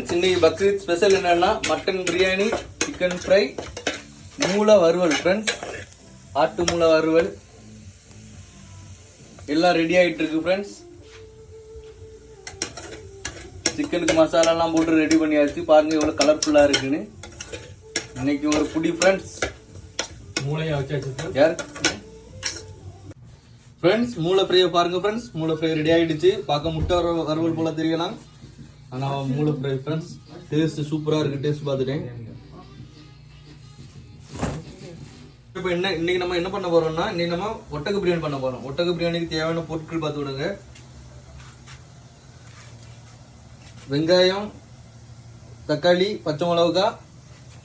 இன்னைக்கு பக்ரீத் ஸ்பெஷல் என்னன்னா mutton biryani, chicken fry, மூளை வறுவல் ஃப்ரெண்ட்ஸ். ஆட்டு மூளை வறுவல் எல்லாம் ரெடி ஆயிட்டு இருக்கு ஃப்ரெண்ட்ஸ். சிக்கனுக்கு மசாலாலாம் போட்டு ரெடி பண்ணியாச்சு. பாருங்க எவ்வளவு கலர்ஃபுல்லா இருக்குன்னு. இன்னைக்கு ஒரு புடி ஃப்ரெண்ட்ஸ். மூளையை வச்சாச்சு யார் ஃப்ரெண்ட்ஸ்? மூளை ஃப்ரையை பாருங்க ஃப்ரெண்ட்ஸ். மூளை ஃப்ரை ரெடி ஆயிடுச்சு. பார்க்க முட்டை வறுவல் போல தெரியலாம், ஆனா மூளை ஃப்ரை ஃப்ரெண்ட்ஸ். டேஸ்ட் சூப்பரா இருக்கு. டேஸ்ட் பார்த்துட்டேன். இப்போ இன்னைக்கு நம்ம என்ன பண்ண போறோம்னா, இன்னைக்கு நம்ம ஒட்டக பிரியாணி பண்ண போறோம். ஒட்டக பிரியாணிக்கு தேவையான பொருட்கள் பார்த்து விடுங்க. வெங்காயம், தக்காளி, பச்சை மிளகாய்,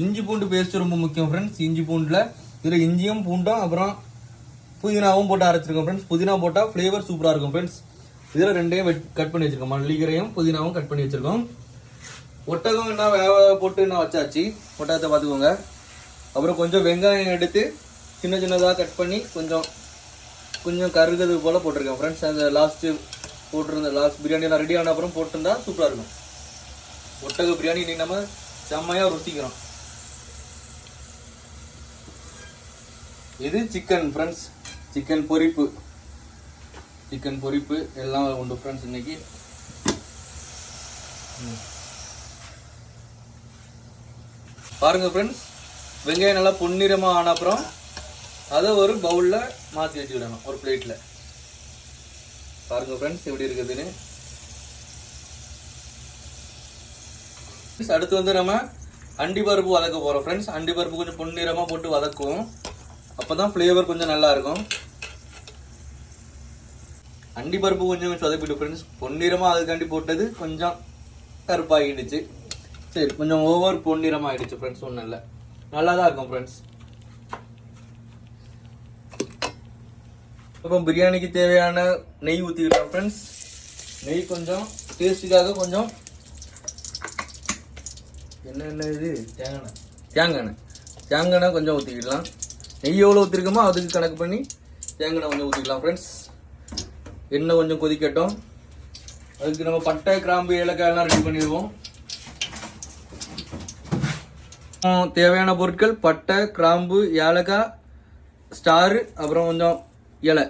இஞ்சி பூண்டு பேஸ்ட் ரொம்ப முக்கியம் ஃப்ரெண்ட்ஸ். இஞ்சி பூண்டுல இதுல இஞ்சியும் பூண்டும் அப்புறம் புதினாவும் போட்டு அரைச்சிருக்கோம் ஃப்ரெண்ட்ஸ். புதினா போட்டா ஃபிளேவர் சூப்பரா இருக்கும் ஃப்ரெண்ட்ஸ். இதுல ரெண்டையும் கட் பண்ணி வச்சிருக்கோம். மல்லிகரையும் புதினாவும் கட் பண்ணி வச்சிருக்கோம். ஒட்டகம் என்ன போட்டு என்ன வச்சாச்சு. ஒட்டகத்தை பார்த்துக்கோங்க. அப்புறம் கொஞ்சம் வெங்காயம் எடுத்து சின்ன சின்னதாக கட் பண்ணி கொஞ்சம் கருகிறது போல போட்டிருக்கேன் ஃப்ரெண்ட்ஸ். அந்த லாஸ்ட் பிரியாணியெல்லாம் ரெடி ஆன அப்புறம் போட்டிருந்தா சூப்பராக இருக்கும். ஒட்டக பிரியாணி இன்னைக்கு நம்ம செம்மையாக ருசிக்கிறோம். இது சிக்கன் ஃப்ரெண்ட்ஸ். சிக்கன் பொரிப்பு எல்லாம் உண்டு ஃப்ரெண்ட்ஸ் இன்னைக்கு. பாருங்க ஃப்ரெண்ட்ஸ், வெங்காயம் நல்லா பொன்னிறமா ஆன அப்புறம் அதை ஒரு பவுல்ல மாற்றி வச்சுக்கிடணும், ஒரு பிளேட்ல. பாருங்க ஃப்ரெண்ட்ஸ் எப்படி இருக்குதுன்னு. அடுத்து வந்து நம்ம அண்டி பருப்பு வதக்க போறோம் ஃப்ரெண்ட்ஸ். அண்டி பருப்பு கொஞ்சம் பொன்னிறமா போட்டு வதக்குவோம். அப்பதான் ஃபிளேவர் கொஞ்சம் நல்லா இருக்கும். அண்டி பருப்பு கொஞ்சம் சொதப்பிட்டு ஃப்ரெண்ட்ஸ். பொன்னிறமா அதுக்காண்டி போட்டது கொஞ்சம் கருப்பாகிடுச்சு. சரி, கொஞ்சம் ஓவர் பொன்னிறமா ஆயிடுச்சு ஃப்ரெண்ட்ஸ். ஒன்றும் இல்லை, நல்லா தான் இருக்கும் ஃப்ரெண்ட்ஸ். இப்போ பிரியாணிக்கு தேவையான நெய் ஊற்றிக்கிட்டோம் ஃப்ரெண்ட்ஸ். நெய் கொஞ்சம் டேஸ்ட்டுக்காக கொஞ்சம் என்ன இது தேங்காய் கொஞ்சம் ஊற்றிக்கிடலாம். நெய் எவ்வளோ ஊற்றிருக்கோமோ அதுக்கு கணக்கு பண்ணி தேங்காய் கொஞ்சம் ஊற்றிக்கலாம் ஃப்ரெண்ட்ஸ். எண்ணெய் கொஞ்சம் கொதிக்கட்டும். அதுக்கு நம்ம பட்டை, கிராம்பு, ஏலக்காய் எல்லாம் ரெடி பண்ணிடுவோம். தேவையான பொருட்கள் பட்டை, கிராம்பு, ஏலக்காய், ஸ்டாரு, அப்புறம் கொஞ்சம் இலை,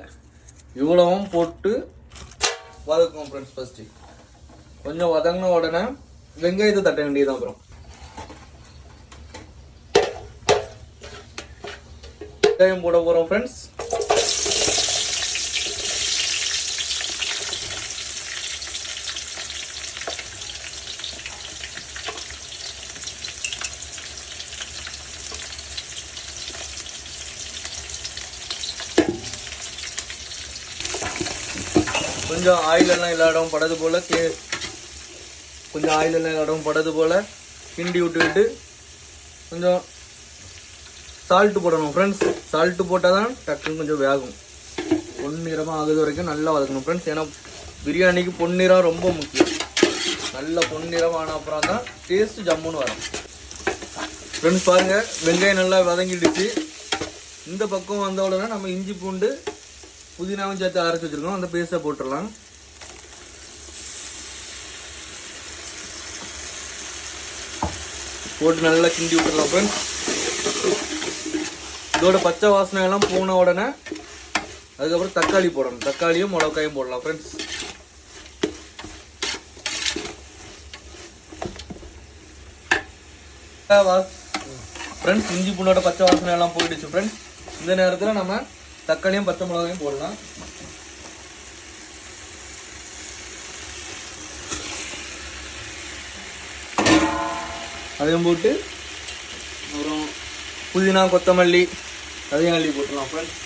இவ்வளவும் போட்டு வதக்குவோம் ஃப்ரெண்ட்ஸ். ஃபர்ஸ்ட் கொஞ்சம் வதங்கின உடனே வெங்காயத்தை தட்ட வேண்டியதுதான். அப்புறம் வெங்காயம் போட போறோம் ஃப்ரெண்ட்ஸ். கொஞ்சம் ஆயில் எல்லாம் எல்லா இடம் படது போல கிண்டி விட்டுக்கிட்டு கொஞ்சம் சால்ட்டு போடணும் ஃப்ரெண்ட்ஸ். சால்ட்டு போட்டால் தான் டக்குன்னு கொஞ்சம் வேகும். பொன்னிறமாக ஆகுது வரைக்கும் நல்லா வதக்கணும் ஃப்ரெண்ட்ஸ். ஏன்னா பிரியாணிக்கு பொன்னிறம் ரொம்ப முக்கியம். நல்ல பொன்னிறம் ஆன அப்புறம் தான் டேஸ்ட் ஜம்முன்னு வரும் ஃப்ரெண்ட்ஸ். பாருங்க, வெங்காயம் நல்லா வதங்கிடுச்சு. இந்த பக்கம் வந்த உடனே நம்ம இஞ்சி பூண்டு புதினாவும் சேர்த்து அரைச்சி வச்சிருக்கோம். அந்த பேஸ்ட்டை போட்டுடலாம். போட்டு நல்லா கிண்டி விட்டுடலாம் ஃப்ரெண்ட்ஸ். இதோட பச்சை வாசனை எல்லாம் போன உடனே அதுக்கப்புறம் தக்காளி போடணும். தக்காளியும் மிளகாயும் போடலாம் ஃப்ரெண்ட்ஸ். ஃப்ரெண்ட்ஸ், இஞ்சி பூண்டோட பச்சை வாசனை எல்லாம் போயிடுச்சு ஃப்ரெண்ட்ஸ். இந்த நேரத்தில் நம்ம தக்காளியும் பச்சை மிளகாயும் போடலாம். அதையும் போட்டு அப்புறம் புதினா, கொத்தமல்லி அதையும் அள்ளி போட்டுடலாம் ஃப்ரெண்ட்ஸ்.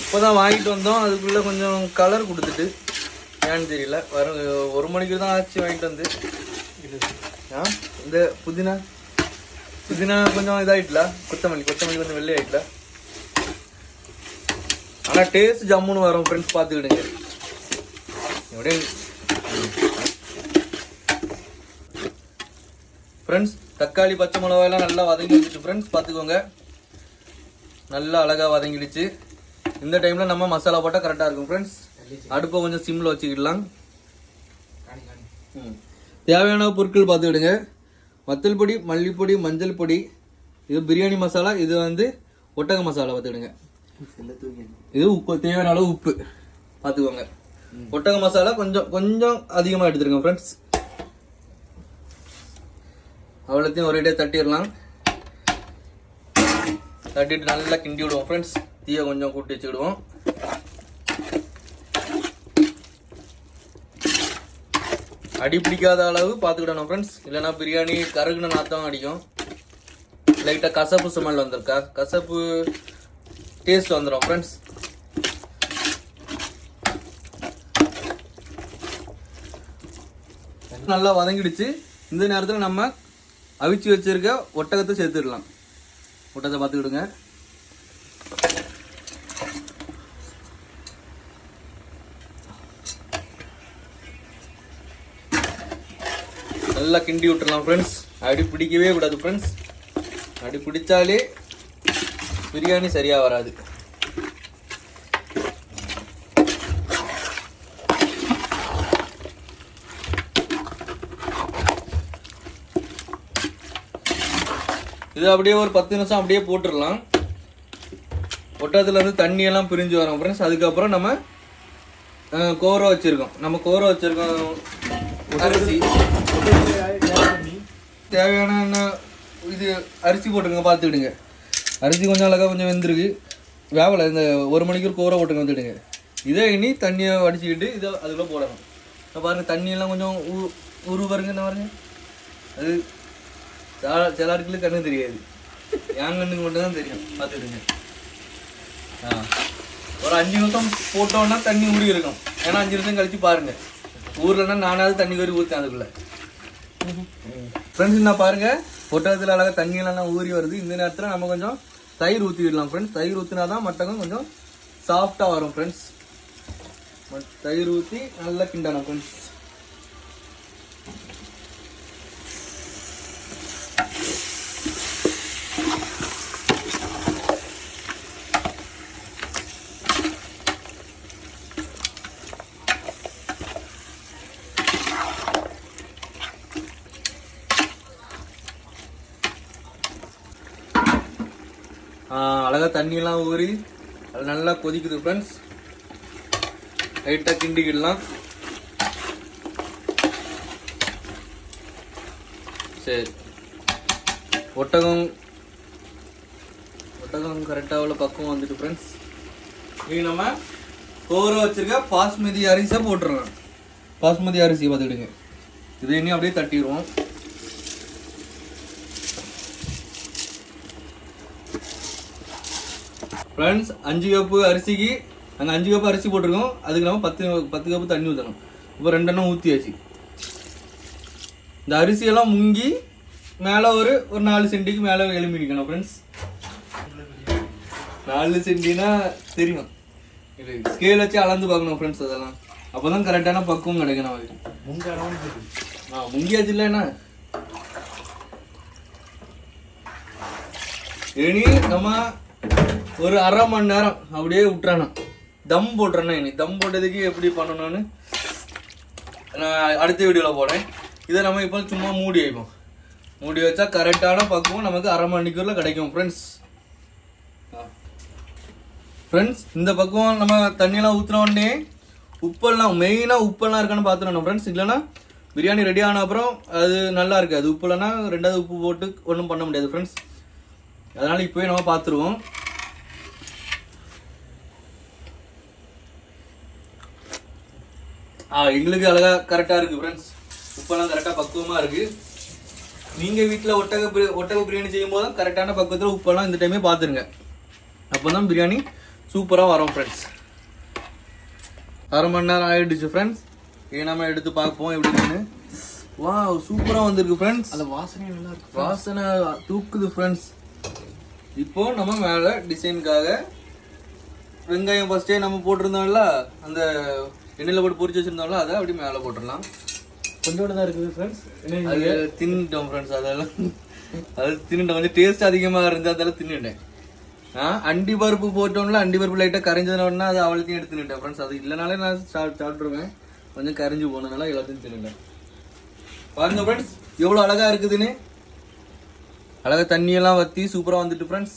இப்போதான் வாங்கிட்டு வந்தோம். அதுக்குள்ள கொஞ்சம் கலர் கொடுத்துட்டு ஏன்னு தெரியல. வரும் 1 மணிக்கு தான் ஆச்சு வாங்கிட்டு வந்து. இந்த புதினா கொஞ்சம் இதாயிட்டல. கொத்தமல்லி கொஞ்சம் வெள்ளை ஆயிட்டல. ஆனா டேஸ்ட் ஜம்முன்னு வரும் ஃப்ரெண்ட்ஸ். பார்த்துக்கிடுங்க. ஃப்ரெண்ட்ஸ், தக்காளி, பச்சை மிளகாய் எல்லாம் நல்லா வதங்கிடுச்சு ஃப்ரெண்ட்ஸ். பார்த்துக்கோங்க, நல்லா அழகா வதங்கிடுச்சு. இந்த டைம்ல நம்ம மசாலா போட்டால் கரெக்டாக இருக்கும் ஃப்ரெண்ட்ஸ். அடுப்பை கொஞ்சம் சிம்மில் வச்சுக்கிடலாம். தேவையான பொருட்கள் பார்த்துக்கிடுங்க. வத்தல் பொடி, மல்லிப்பொடி, மஞ்சள் பொடி, இது பிரியாணி மசாலா, இது வந்து ஒட்டக மசாலா பார்த்துக்கிடுங்க. இது உப்பு, தேவையான அளவு உப்பு பார்த்துக்கோங்க. ஒட்டக மசாலா கொஞ்சம் கொஞ்சம் அதிகமாக எடுத்துருங்க ஃப்ரெண்ட்ஸ். அவ்வளோத்தையும் ஒரேடியாக தட்டிடலாம். தட்டிட்டு நல்லா கிண்டி விடுவோம் ஃப்ரெண்ட்ஸ். தீயை கொஞ்சம் கூட்டி வச்சுக்கிடுவோம். அடி பிடிக்காத அளவு பார்த்துக்கிடணும் ஃப்ரெண்ட்ஸ். இல்லைன்னா பிரியாணி கருகுன நாத்தம் அடிக்கும். லைட்டாக கசப்பு ஸ்மெல் வந்திருக்கா, கசப்பு டேஸ்ட் வந்துடும் ஃப்ரெண்ட்ஸ். நல்லா வதங்கிடுச்சு. இந்த நேரத்தில் நம்ம அவிச்சு வச்சிருக்க ஒட்டகத்தை சேர்த்துடலாம். ஒட்டகத்தை பார்த்துக்கிடுங்க. நல்லா கிண்டி விட்டுறலாம் ஃப்ரெண்ட்ஸ். அடி பிடிக்கவே கூடாது ஃப்ரெண்ட்ஸ். அடி பிடிச்சாலே பிரியாணி சரியா வராது. இது அப்படியே ஒரு 10 நிமிஷம் அப்படியே போட்டுடலாம். ஒட்டகத்துல இருந்து தண்ணி எல்லாம் பிரிஞ்சு வரும் ஃப்ரெண்ட்ஸ். அதுக்கப்புறம் நம்ம கோரா வச்சிருக்கோம் அரிசி தேவையான இது அரிசி போட்டுருங்க. பார்த்துக்கிடுங்க. அரிசி கொஞ்சம் அழகாக கொஞ்சம் வெந்திருக்கு, வேவலை. இந்த 1 மணிக்கு ஒரு கோரை போட்டுங்க வந்துடுங்க. இதே இனி தண்ணியை வடிச்சுக்கிட்டு இதை அதுக்குள்ளே போடணும். பாருங்கள் தண்ணியெல்லாம் கொஞ்சம் பாருங்க. என்ன பாருங்க, அது சிலருக்கு கண்ணு தெரியாது, என் கண்ணுக்கு மட்டும்தான் தெரியும். பார்த்துக்கிடுங்க. ஒரு 5 நிமிஷம் போட்டோன்னா தண்ணி ஊறி இருக்கும். ஏன்னா 5 நிமிஷம் கழிச்சு பாருங்க, ஊர்லன்னா நானாவது தண்ணி கோரி ஊற்றேன் அதுக்குள்ள. ஃப்ரெண்ட்ஸ் நான் பாருங்க, ஒட்டகத்தில் அழகாக தண்ணியெல்லாம் ஊறி வருது. இந்த நேரத்தில் நம்ம கொஞ்சம் தயிர் ஊற்றி விடலாம் ஃப்ரெண்ட்ஸ். தயிர் ஊற்றினா தான் மட்டகம் கொஞ்சம் சாஃப்டாக வரும் ஃப்ரெண்ட்ஸ். தயிர் ஊற்றி நல்லா கிண்டணும் ஃப்ரெண்ட்ஸ். அழகாக தண்ணியெல்லாம் ஊறி அது நல்லா கொதிக்குது ஃப்ரெண்ட்ஸ். லைட்டாக கிண்டிக்கிடலாம். சரி, ஒட்டகம் கரெக்டாக உள்ள பக்குவம் வந்துட்டு ஃப்ரெண்ட்ஸ். இது நம்ம கோர வச்சிருக்க பாஸ்மதி அரிசியை போட்டுருவோம். பாஸ்மதி அரிசி பார்த்துக்கிடுங்க. இதை இனி அப்படியே தட்டிடுவோம். ஃப்ரெண்ட்ஸ் 5 கப்பு அரிசிக்கு நாங்கள் 5 கப்பு அரிசி போட்டிருக்கோம். அதுக்கு நம்ம 10 கப்பு தண்ணி ஊற்றணும். இப்போ 2 எண்ணம் ஊற்றியாச்சு. இந்த அரிசியெல்லாம் முங்கி மேலே ஒரு 4 சென்டிக்கு மேலே எலும்பிக்கணும் ஃப்ரெண்ட்ஸ். 4 சென்டினா தெரியும், இது ஸ்கேல் வச்சு அளந்து பார்க்கணும் ஃப்ரெண்ட்ஸ். அதெல்லாம் அப்போ தான் கரெக்டான பக்குவம் கிடைக்கும் நமக்கு. முங்கியாச்சு இல்லைன்னா இனி நம்ம ஒரு 1/2 மணி நேரம் அப்படியே விட்டுறணும். தம் போட்டுறேன்னா இனி தம் போட்டதுக்கு எப்படி பண்ணணும்னு நான் அடுத்த வீடியோவில் போடுறேன். இதை நம்ம இப்போ சும்மா மூடி வைப்போம். மூடி வச்சா கரெக்டான பக்குவம் நமக்கு 1/2 மணிக்கூரில் கிடைக்கும் ஃப்ரெண்ட்ஸ். ஃப்ரெண்ட்ஸ் இந்த பக்குவம் நம்ம தண்ணியெல்லாம் ஊற்றின உடனே உப்பெல்லாம் மெயினாக உப்பெல்லாம் இருக்கான்னு பார்த்துடணும் ஃப்ரெண்ட்ஸ். இல்லைன்னா பிரியாணி ரெடி ஆன அப்புறம் அது நல்லா இருக்காது. உப்பு இல்லைன்னா 2வது உப்பு போட்டு ஒன்றும் பண்ண முடியாது ஃப்ரெண்ட்ஸ். அதனால் இப்போவே நம்ம பார்த்துருவோம். எங்களுக்கு அழகாக கரெக்டாக இருக்குது ஃப்ரெண்ட்ஸ். உப்பெல்லாம் கரெக்டாக பக்குவமாக இருக்குது. நீங்கள் வீட்டில் ஒட்டக பிரியாணி செய்யும் போது தான் கரெக்டான பக்குவத்தில் உப்பெல்லாம் இந்த டைமே பார்த்துருங்க. அப்போ தான் பிரியாணி சூப்பராக வரும் ஃப்ரெண்ட்ஸ். 1/2 மணி நேரம் ஆகிடுச்சு ஃப்ரெண்ட்ஸ். நம்ம எடுத்து பார்ப்போம் எப்படின்னு. வா, சூப்பராக வந்திருக்கு ஃப்ரெண்ட்ஸ். அந்த வாசனை நல்லா இருக்கு, வாசனை தூக்குது ஃப்ரெண்ட்ஸ். இப்போ நம்ம மேலே டிசைனுக்காக வெங்காயம் ஃபர்ஸ்டே நம்ம போட்டிருந்தோம்ல, அந்த எண்ணெயில் போட்டு பொரிச்சு வச்சிருந்தோம்ல, அதை அப்படி மேலே போட்டுடலாம். கொஞ்சோண்டு தான் இருக்குது ஃப்ரெண்ட்ஸ். அது தின்னுட்டோம் ஃப்ரெண்ட்ஸ். அதெல்லாம் அது தின்னுட்டோம். கொஞ்சம் டேஸ்ட் அதிகமாக இருந்து அதெல்லாம் தின்னுட்டேன். அண்டி பருப்பு போட்டோம்ல, அண்டி பருப்பு லைட்டாக கரைஞ்சதுனா அது அவ்வளோத்தையும் எடுத்து தின்னுட்டேன் ஃப்ரெண்ட்ஸ். அது இல்லைனாலே நான் சாப்பிட்ருவேன். கொஞ்சம் கரைஞ்சி போனதுனால எல்லாத்தையும் தின்னுட்டேன். பாருங்க ஃப்ரெண்ட்ஸ் எவ்வளோ அழகா இருக்குதுன்னு. அழகா தண்ணியெல்லாம் வற்றி சூப்பராக வந்துட்டு ஃப்ரெண்ட்ஸ்.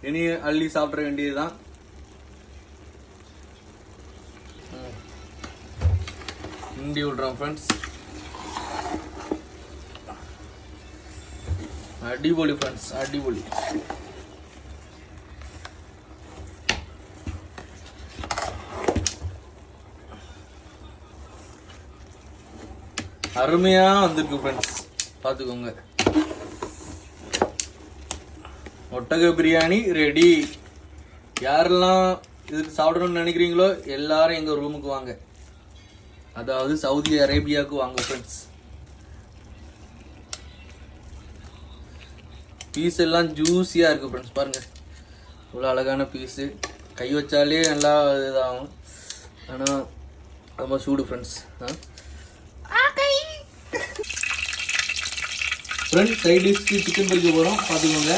இனி அள்ளி சாப்பிட வேண்டியதுதான். இண்டி விடுறோம் ஃப்ரெண்ட்ஸ். அடிபொலி ஃப்ரெண்ட்ஸ், அடிபொலி. அருமையா வந்திருக்கு ஃப்ரெண்ட்ஸ், பார்த்துக்கோங்க. ஒட்டக பிரியாணி ரெடி. யாரெல்லாம் இதுக்கு சாப்பிடணும்னு நினைக்கிறீங்களோ எல்லாரும் எங்க ரூமுக்கு வாங்க, அதாவது சவுதி அரேபியாவுக்கு வாங்க ஃப்ரெண்ட்ஸ். பீஸ் எல்லாம் ஜூஸியா இருக்கு ஃப்ரெண்ட்ஸ். பாருங்க இவ்வளோ அழகான பீஸு. கை வச்சாலே நல்லா இதாகும், ஆனால் ரொம்ப சூடு ஃப்ரெண்ட்ஸ். ஃப்ரெண்ட்ஸ் சைட் டிஷ்க்கு சிக்கன் பொரிக்க போகிறோம், பார்த்துக்கோங்க.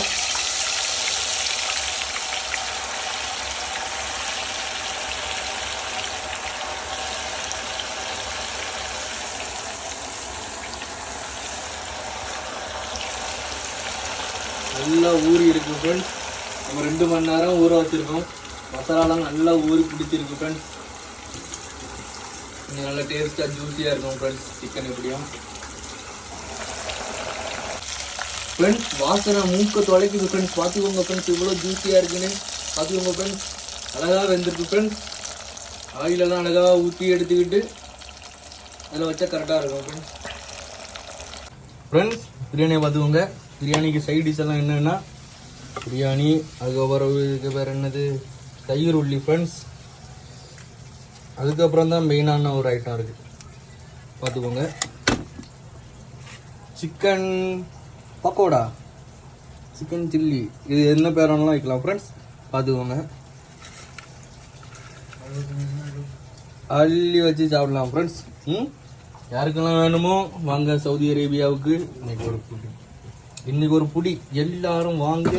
நல்லா ஊறி இருக்கு ஃப்ரெண்ட்ஸ். நம்ம 2 மணி நேரம் ஊற வச்சிருக்கோம். மசாலாலாம் நல்லா ஊறி பிடிச்சிருக்கு ஃப்ரெண்ட்ஸ். நல்லா டேஸ்ட்டாக ஜூஸியாக இருக்கும் ஃப்ரெண்ட்ஸ் சிக்கன். எப்படியும் ஃப்ரெண்ட்ஸ் வாசனை மூக்க தொலைக்குது ஃப்ரெண்ட்ஸ். பார்த்துக்கோங்க ஃப்ரெண்ட்ஸ் இவ்வளோ ஜூஸியாக இருக்குன்னு. பார்த்துக்கோங்க ஃப்ரெண்ட்ஸ், அழகாக வெந்திருக்கு ஃப்ரெண்ட்ஸ். ஆயிலெல்லாம் அழகாக ஊற்றி எடுத்துக்கிட்டு அதில் வச்சா கரெக்டாக இருக்கும் ஃப்ரெண்ட்ஸ். ஃப்ரெண்ட்ஸ் பிரியாணியை பார்த்துக்கோங்க. பிரியாணிக்கு சைட் டிஷ் எல்லாம் என்னென்னா பிரியாணி, அதுக்கப்புறம் இதுக்கு வேறு என்னது தயிர் உள்ளி ஃப்ரெண்ட்ஸ். அதுக்கப்புறம் தான் மெயினான ஒரு ஐட்டம் இருக்குது, பார்த்துக்கோங்க. சிக்கன் பக்கோடா, சிக்கன் சில்லி, இது என்ன பேரெல்லாம் வைக்கலாம் ஃப்ரெண்ட்ஸ், பார்த்துக்கோங்க. அள்ளி வச்சு சாப்பிடலாம் ஃப்ரெண்ட்ஸ். யாருக்கெல்லாம் வேணுமோ வாங்க சவுதி அரேபியாவுக்கு. இன்னைக்கு ஒரு புடி எல்லாரும் வாங்க.